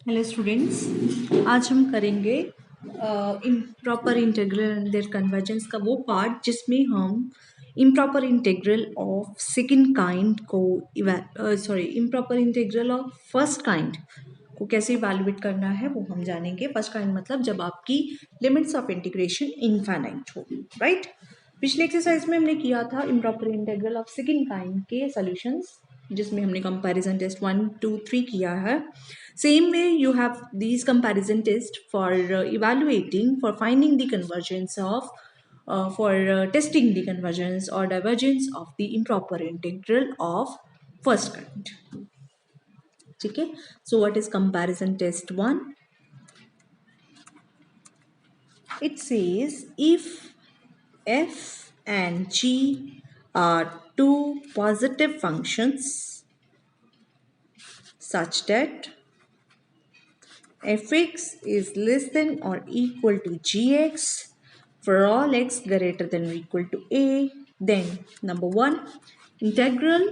Hello students, आज हम करेंगे improper integral and their convergence का वो पार्ट जिसमें हम improper integral of second kind को improper integral of first kind को कैसे इवैल्यूएट करना है वो हम जानेंगे। फर्स्ट काइंड मतलब जब आपकी लिमिट्स ऑफ इंटीग्रेशन इनफाइनाइट हो, राइट। पिछले एक्सरसाइज में हमने किया था improper integral of second kind के सॉल्यूशंस, जिसमें हमने कंपैरिजन टेस्ट 1, 2, 3 किया है। Same way, you have these comparison tests for evaluating, for finding the convergence of, for testing the convergence or divergence of the improper integral of first kind. Okay, so what is comparison test 1? It says if f and g are two positive functions such that fx is less than or equal to gx for all x greater than or equal to a, then number 1, integral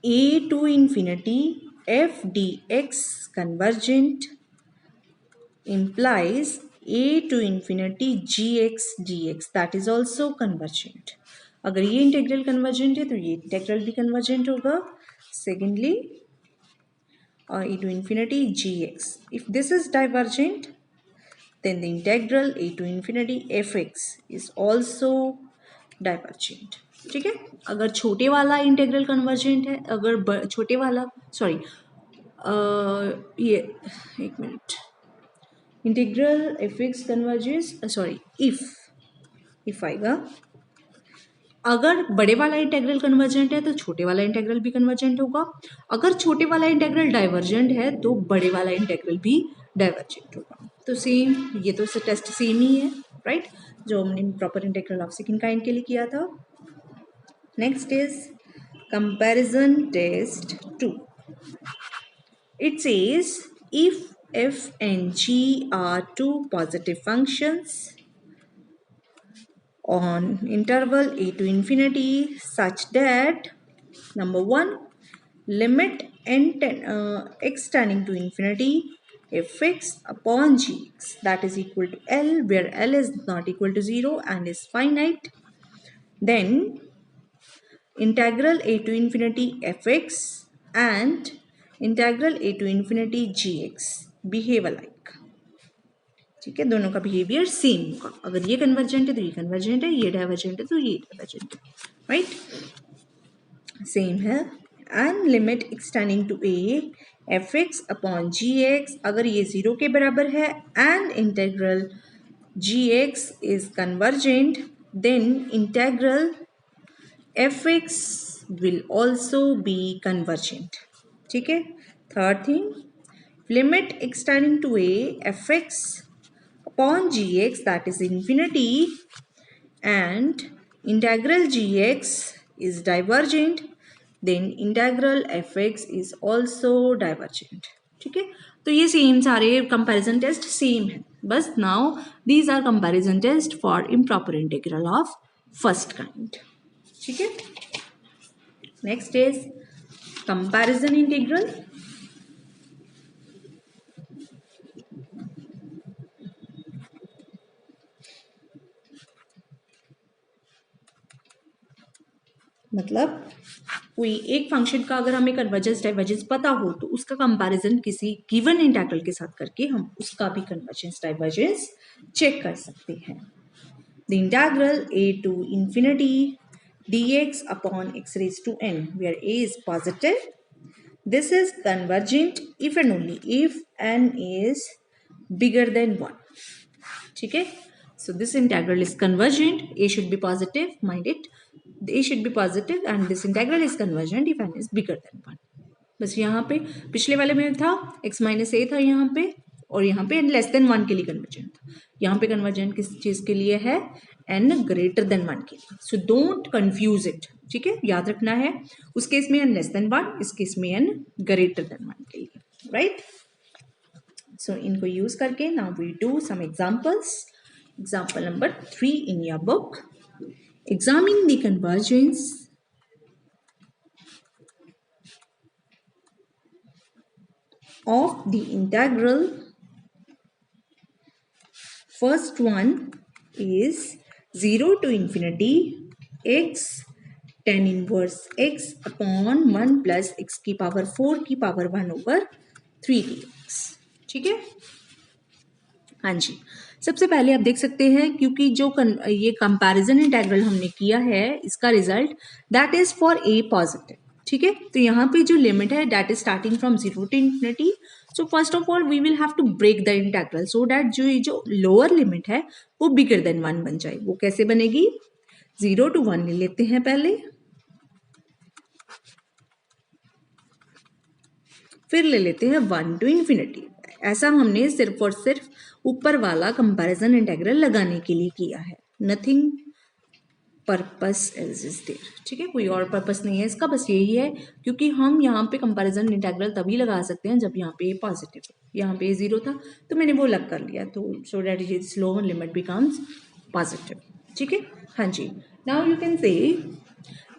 a to infinity f dx convergent implies a to infinity gx dx that is also convergent. अगर ये integral convergent है तो ये integral भी convergent होगा. Secondly, e to infinity gx. If this is divergent, then the integral a to infinity fx is also divergent. ठीक है. अगर छोटे वाला इंटेग्रल कन्वर्जेंट है, अगर छोटे वाला ये एक minute, integral fx converges if आएगा, अगर बड़े वाला इंटेग्रल कन्वर्जेंट है तो छोटे वाला इंटेग्रल भी कन्वर्जेंट होगा. अगर छोटे वाला इंटेग्रल डाइवर्जेंट है तो बड़े वाला इंटेग्रल भी डाइवर्जेंट होगा. तो सेम, ये तो टेस्ट सेम ही है, राइट, जो हमने proper integral of second kind के लिए किया था. Next is comparison test 2. It says if f and g are two positive functions on interval a to infinity such that number 1, limit x tending to infinity fx upon gx that is equal to L, where L is not equal to 0 and is finite. Then integral a to infinity fx and integral a to infinity gx behave alike. ठीक है, दोनों का behaviour same होगा. अगर ये convergent है तो ये कन्वर्जेंट है, ये डाइवर्जेंट है तो ये डाइवर्जेंट है, राइट. सेम है. And limit x tending to a f x upon g x, अगर ये 0 के बराबर है and integral g x is convergent, then integral f x will also be convergent. ठीक है. Third thing, limit x tending to a f x upon gx that is infinity and integral gx is divergent, then integral fx is also divergent. ठीक है. तो ये same सारे comparison test same है, बस now these are comparison test for improper integral of first kind. ठीक है. Next is comparison integral. मतलब कोई एक फंक्शन का अगर हमें कन्वर्जेंस डाइवर्जेंस पता हो तो उसका कंपैरिजन किसी गिवन इंटीग्रल के साथ करके हम उसका भी कन्वर्जेंस डाइवर्जेंस चेक कर सकते हैं. The integral a to infinity dx upon x raised to n where a is positive, this is convergent if and only if n is bigger than 1. ठीक है. So this integral is convergent, a should be positive, mind it, a should be positive and this integral is convergent if n is bigger than 1. बस यहाँ पे पिछले वाले में था x minus a था यहाँ पे, और यहाँ पे n लेस देन 1 के लिए कन्वर्जेंट था. यहाँ पे कन्वर्जेंट किस चीज के लिए है? n ग्रेटर देन 1 के लिए. So don't confuse it. ठीक है, याद रखना है, उस केस में n लेस देन 1, इस केस में n ग्रेटर देन 1 के लिए, राइट. सो इनको यूज करके now we do some examples. Example number 3 in your book. Examine the convergence of the integral, first one is 0 to infinity x tan inverse x upon 1 plus x की power 4 की power 1 over 3 dx। ठीक है, हाँ जी। सबसे पहले आप देख सकते हैं क्योंकि जो ये कंपैरिजन इंटेग्रल हमने किया है इसका result that is for a positive. ठीक है, तो यहाँ पे जो लिमिट है that is starting from 0 to infinity. So first of all we will have to break the integral so that जो ये जो लोअर लिमिट है वो बिगर देन 1 बन जाए। वो कैसे बनेगी, 0 to 1 ले लेते हैं पहले, फिर ले लेते हैं 1 to इन्फिनिटी। ऐसा हमने सिर्फ और सिर्फ ऊपर वाला कंपैरिजन इंटेग्रल लगाने के लिए किया है, nothing purpose else is there. ठीक है, कोई और पर्पस नहीं है इसका, बस यही है क्योंकि हम यहाँ पे कंपैरिजन इंटेग्रल तभी लगा सकते हैं जब यहाँ पे पॉजिटिव है। यहाँ पे 0 था तो मैंने वो अलग कर लिया, तो so that is lower limit becomes positive. ठीक है, हाँ जी। Now you can say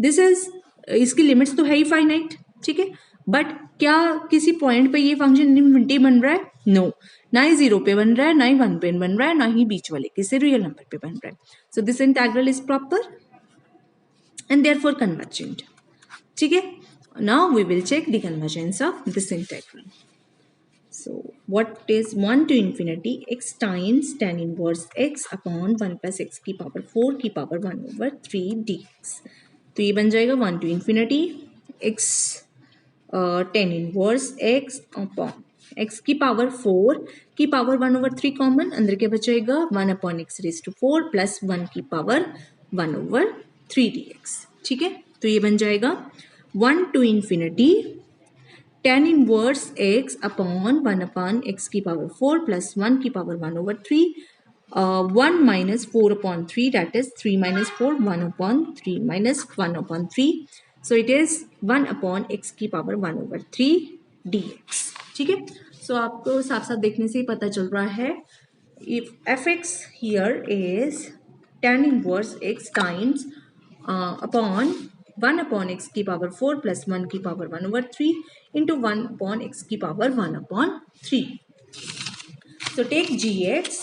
this is, इसकी लिमिट्स तो है ही फाइनाइट। ठीक है, बट क्या किसी पॉइंट पे ये फंक्शन इन्फिनिटी बन रहा है? नो, ना ही 0 पे बन रहा है, ना ही 1 पे बन रहा है, ना ही बीच वाले किसी रियल नंबर पे बन रहा है। So this integral is proper and therefore convergent. ठीक है, now we will check the convergence of this integral. So what is 1 to infinity x times tan inverse x upon 1 plus x की power 4 की power 1 over 3 dx। तो ये बन जाएगा 1 to infinity x tan inverse x upon x की power 4 की power 1 over 3 common, अंदर के बचेगा 1 upon x raised to 4 plus 1 की पावर 1 over 3 dx। ठीक है, तो ये बन जाएगा 1 to infinity tan inverse x upon 1 upon x की पावर 4 plus 1 की power 1 over 3, 1 minus 4 upon 3 that is 3 minus 4, 1 upon 3 minus 1 upon 3, so it is 1 upon x की पावर 1 over 3 dx। ठीक है, so आपको साफ साफ देखने से ही पता चल रहा है if fx here is tan inverse x times upon 1 upon x की पावर 4 प्लस 1 की power 1 over 3 into 1 upon x की power 1 upon 3. So take gx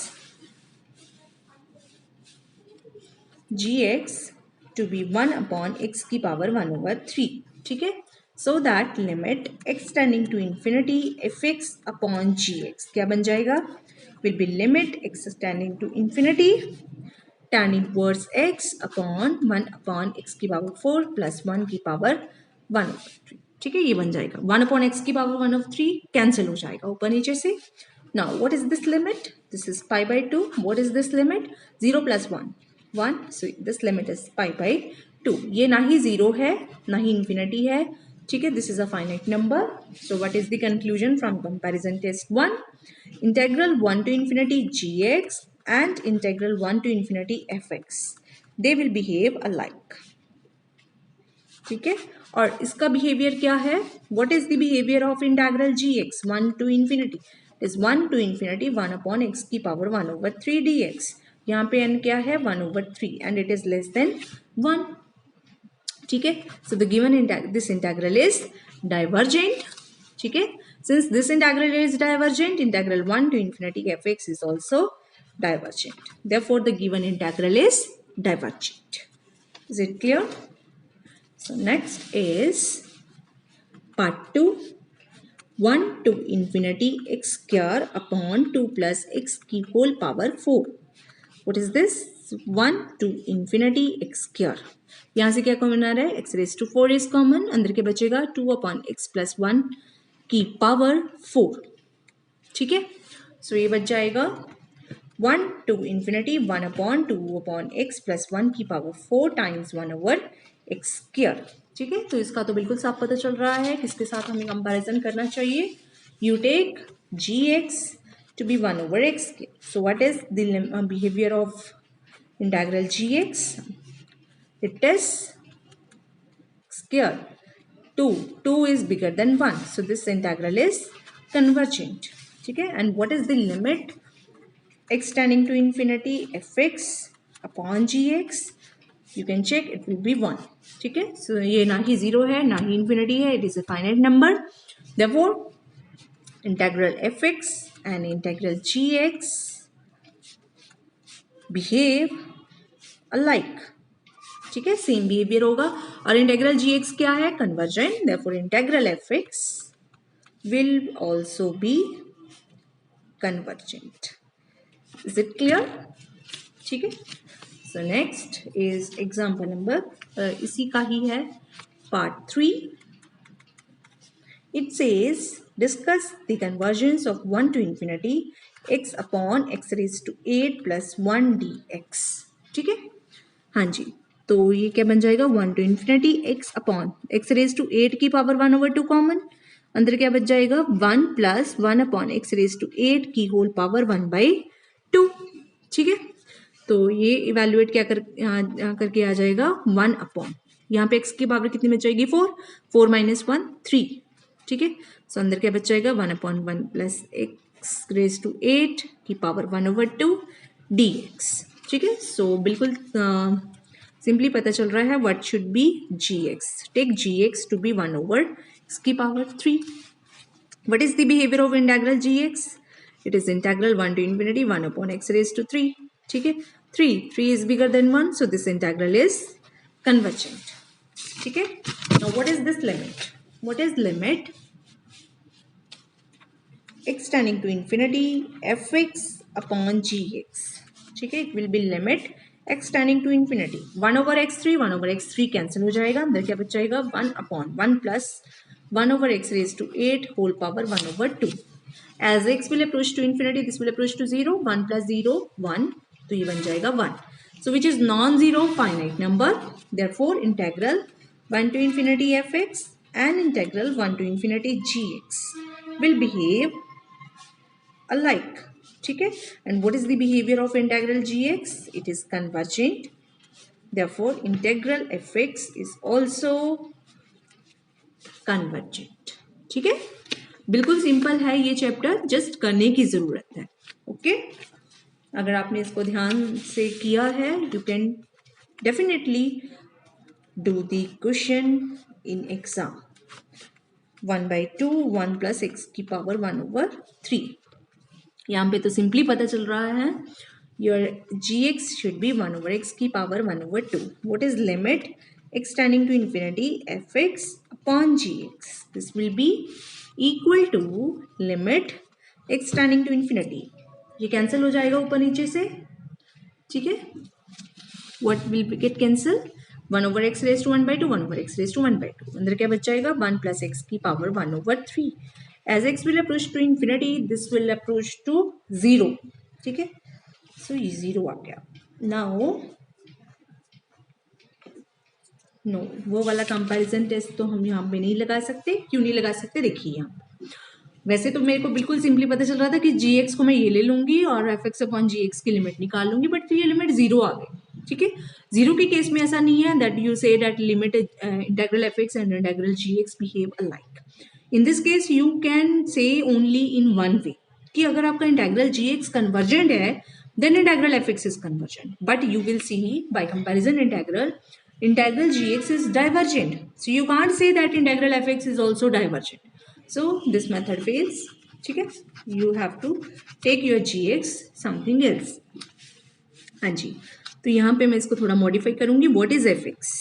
to be 1 upon x की पावर 1 over 3. ठीक है, so that limit x tending to infinity fx upon gx क्या बन जाएगा, will be limit x tending to infinity tan inverse x upon 1 upon x की power 4 plus 1 की power 1 over 3। ठीक है, ये बन जाएगा 1 upon x की पावर 1 over 3 कैंसिल हो जाएगा ऊपर नीचे से। Now what is this limit, this is pi by 2। What is this limit, 0 plus 1 1, so this limit is pi by 2। ये ना ही 0 है ना ही इन्फिनिटी है। ठीक है, this is a finite number. So what is the conclusion from comparison test 1, integral 1 to infinity gx and integral 1 to infinity fx, they will behave alike। ठीक है, और इसका बिहेवियर क्या है, what is the behavior of integral gx 1 to infinity is 1 to infinity 1 upon x की power 1 over 3 dx। यहाँ पे n क्या है 1 over 3 and it is less than 1। ठीक है, so the given this integral is divergent। ठीक है, since this integral is divergent, integral 1 to infinity fx is also divergent, therefore the given integral is divergent। Is it clear? So next is part 2, 1 to infinity x square upon 2 plus x की whole power 4। What is this, 1 to infinity x square, यहाँ से क्या common आ रहा है, x raised to 4 is common, अंदर के बचेगा 2 upon x plus 1 की पावर 4। ठीक है, सो ये बच जाएगा 1 to infinity 1 upon 2 upon x plus 1 की power 4 times 1 over x square। ठीक है, तो इसका तो बिल्कुल साफ पता चल रहा है किसके साथ हमें कंपैरिजन करना चाहिए। You take gx to be 1 over x square, so what is the behavior of integral gx, it is square 2 is bigger than 1, so this integral is convergent। ठीक है, and what is the limit x tending to infinity fx upon gx, you can check, it will be 1। ठीक है, so ये ना ही 0 है ना ही infinity है, it is a finite number, therefore integral fx and integral gx behave alike. ठीक है, same behaviour होगा. और इंटेग्रल gx क्या है? Convergent. Therefore integral fx will also be convergent. Is it clear? ठीक है. So next is example number इसी का ही है part 3. It says discuss the convergence of 1 to infinity x upon x raised to 8 plus 1 dx. ठीक है. हाँ जी, तो ये क्या बन जाएगा? 1 to infinity x upon x raised to 8 की पावर 1/2 कॉमन. अंदर क्या बच जाएगा? 1 plus 1 upon x raised to 8 की होल पावर 1/2. ठीक है. तो ये इवेल्युएट क्या करके आ जाएगा? 1 अपॉन, यहाँ पे x की पावर कितनी बच जाएगी? 4. 4 माइनस 1 3. ठीक है. सो अंदर क्या बच जाएगा? 1 upon 1 plus x raise to 8 की पावर 1/2 dx. ठीक है. सो बिल्कुल सिंपली पता चल रहा है what should be gx. Take gx to be 1/x की power 3. What is the behaviour of integral gx? It is integral 1 to infinity 1 upon x raised to 3. ठीक है. 3 is bigger than 1, so this integral is convergent. ठीक है. Now what is this limit? What is limit x tending to infinity fx upon gx? ठीक है. It will be limit x tending to infinity 1/x3. 1/x3 cancel हो जाएगा. अंदर क्या बच जाएगा? 1 upon 1 plus 1/x raised to 8 whole power 1/2. As x will approach to infinity, this will approach to 0. 1 plus 0 1. तो ये बन जाएगा 1. So which is non-zero finite number. Therefore integral 1 to infinity fx and integral 1 to infinity gx will behave alike. ठीक है. And what is the behavior of integral gx? It is convergent. Therefore integral fx is also convergent. ठीक है. बिल्कुल simple है ये chapter, just करने की जरूरत है. ओके. अगर आपने इसको ध्यान से किया है, you can definitely do the question in exam. 1/2 1 plus x की पावर 1/3. यहाँ पे तो सिंपली पता चल रहा है your gx should be 1/x की power 1/2. What is limit x tending to infinity fx upon gx? This will be equal to limit x tending to infinity. ये कैंसिल हो जाएगा ऊपर नीचे से. ठीक है. What will get cancel? 1/x raise to 1/2 1/x raise to 1/2. अंदर क्या बच जाएगा? 1 प्लस x की power 1/3. As x will approach to infinity, this will approach to 0. ठीक है. सो ये 0 आ गया. नाउ नो, वो वाला कंपैरिजन टेस्ट तो हम यहाँ पे नहीं लगा सकते. क्यों नहीं लगा सकते? देखिए यहाँ वैसे तो मेरे को बिल्कुल सिंपली पता चल रहा था कि gx को मैं ये ले लूंगी और fx अपॉन gx की लिमिट निकाल लूंगी, बट ये लिमिट 0 आ गई. ठीक है. 0 के केस में ऐसा नहीं है that you say that limit integral fx and integral gx behave alike. In this case you can say only in one way कि अगर आपका इंटीग्रल gx कन्वर्जेंट है then integral fx is convergent. But you will see by comparison integral gx is divergent. So you can't say that integral fx is also divergent. So this method fails. ठीक है. You have to take your gx something else. हाँ जी. तो यहाँ पे मैं इसको थोड़ा modify करूंगी. What is fx?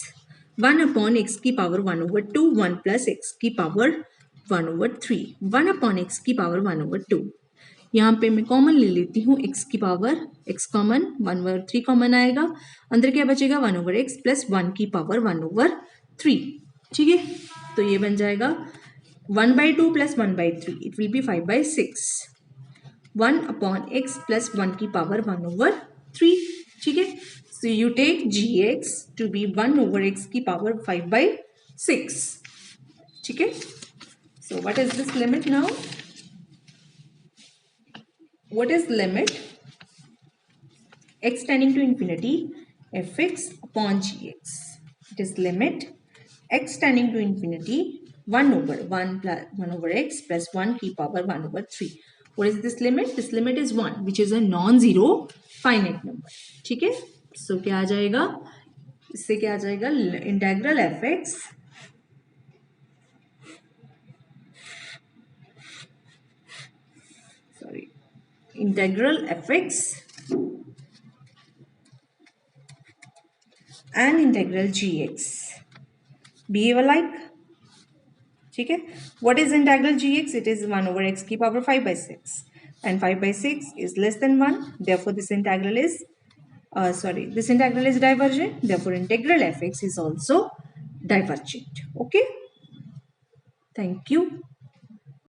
1 upon x की पावर 1/2 1 प्लस x की पावर 1/3. 1 अपॉन x की पावर 1/2. यहाँ पे मैं कॉमन ले लेती हूँ x की पावर. x कॉमन 1/3 कॉमन आएगा. अंदर क्या बचेगा? 1/x प्लस 1 की पावर 1/3. ठीक है. तो ये बन जाएगा 1/2 plus 1/3. It will be 5/6. 1 upon x plus 1 की पावर 1/3. ठीक है. So you take gx to be 1/x की पावर 5/6. ठीक है. So what is this limit now? What is limit x tending to infinity fx upon gx? It is limit x tending to infinity 1/x plus 1 की power 1/3. What is this limit? This limit is 1, which is a non-zero finite number. ठीक है. So क्या आ जाएगा? इससे क्या आ जाएगा? Integral integral fx and integral gx behave alike. ठीक है. What is integral gx? It is 1 over x की power 5 by 6 and 5 by 6 is less than 1. Therefore this integral is divergent. Therefore integral fx is also divergent. Okay. Thank you.